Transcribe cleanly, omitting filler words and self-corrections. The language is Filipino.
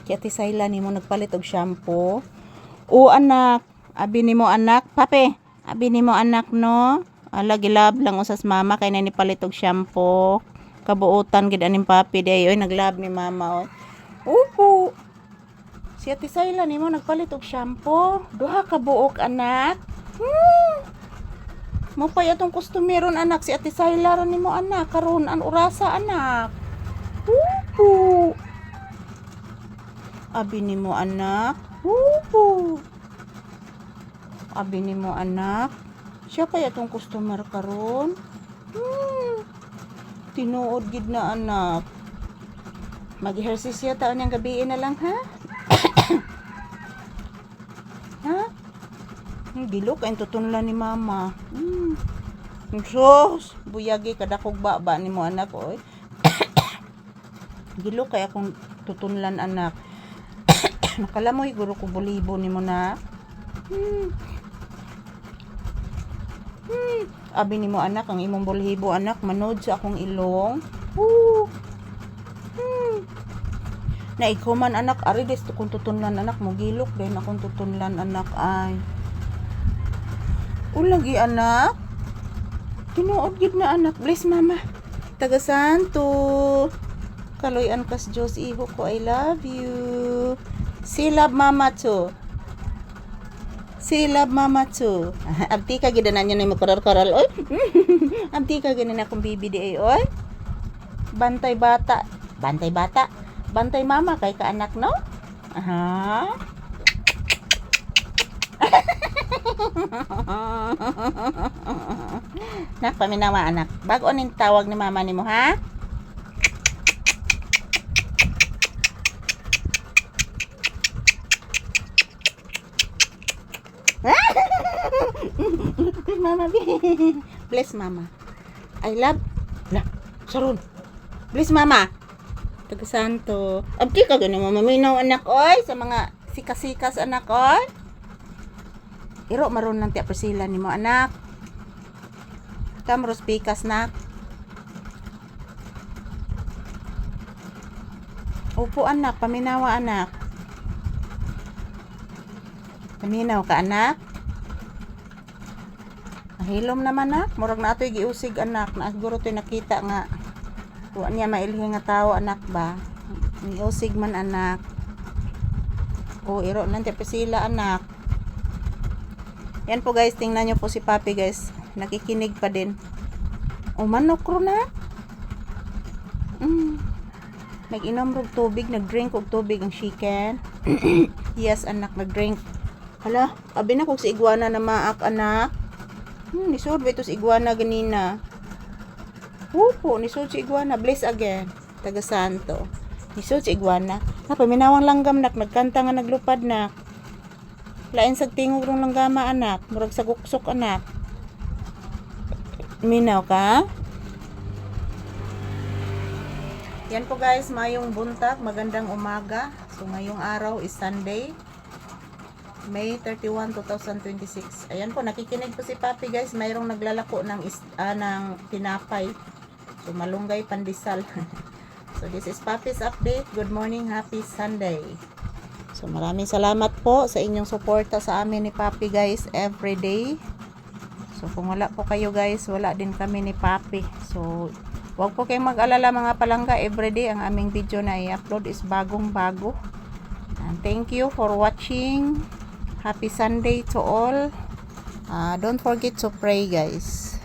Si Ate Sayla nimo nagpalit og shampoo. O anak, abi nimo anak, pape. Abi nimo anak no. Lagi lab lang usas mama kay nani palit og shampoo. Kabuutan gid aning papi day oy naglab ni mama oy. Upo. Si Ate Sayla nimo nagpalit og shampoo. Duha ka buok anak. Mapay atong customeron anak si Ate Sayla ron nimo anak karon an orasa anak. Upo. Abi nimo anak. Upo. Abi nimo anak. Siya pa atong customer karon. Tinuod gid na anak. Mag-ehersisyo taon yang gabi na lang ha? Ha? Gilok ay tutunlan ni mama. Sos, buyagi kadakog baba nimo anak oy. Gilok kay akong tutunlan anak. Nakalamoy guro ko bulibo nimo na. Abi nimo anak ang imong bulhibo anak manod sa akong ilong. Na ikaw man anak ari des kung tutunlan anak mo gilok din akong tutunlan anak ay. Ulagi anak. Tinuod gid na anak. Bless mama. Taga Santo. Kaloy-an kas Diyos iho ko I love you. Say love mama too. Say love mama too. Abti ka gid na niya na makoral-koral oy. Abti ka gid na akong bibi di oy. Bantay bata. Bantay bata. Bantay mama kay ka anak no? Aha. Nak paminawa anak. Bago ning tawag ni mama nimo ha? Mama, bless mama. I love. Lah, sarun. Bless mama. Taga Santo. Abdi ka gani mo maminaw anak oy sa mga sikas-sikas anak oy. Iro maron lang ti Priscilla nimo anak. Tamros pikas nak. Upo anak, paminawa anak. Paminaw ka anak. Hilom naman nak, murag na atoy giusig anak, na siguro toy nakita nga wa niya mailhi nga tao anak ba. Giusig man anak. O iro nanti pa sila anak. Yan po guys, tingnan niyo po si Papi guys, nakikinig pa din. O manok ro na. Nag-inom og tubig, nag-drink og tubig ang chicken. Yes anak, nag-drink. Hala, abi na kog si iguana na maak anak. Nisod ba ito si iguana ganina? Upo, nisod si iguana. Bless again. Taga Santo. Nisod si iguana. Paminawang langgam nak. Nagkanta nga naglupad nak. Lain sag tingog rong langgama anak. Murag sa guksok anak. Minaw ka? Yan po guys, mayong buntag. Magandang umaga. So ngayong araw is Sunday. May 31, 2026. Ayan po, nakikinig po si Papi guys. Mayroong naglalako ng tinapay. So, malunggay pandesal. So, this is Papi's update. Good morning, happy Sunday. So, maraming salamat po sa inyong suporta sa amin ni Papi guys every day. So, kung wala po kayo guys, wala din kami ni Papi. So, wag po kayong mag-alala mga palangga. Everyday ang aming video na i-upload is bagong-bago. And thank you for watching. Happy Sunday to all. Don't forget to pray guys.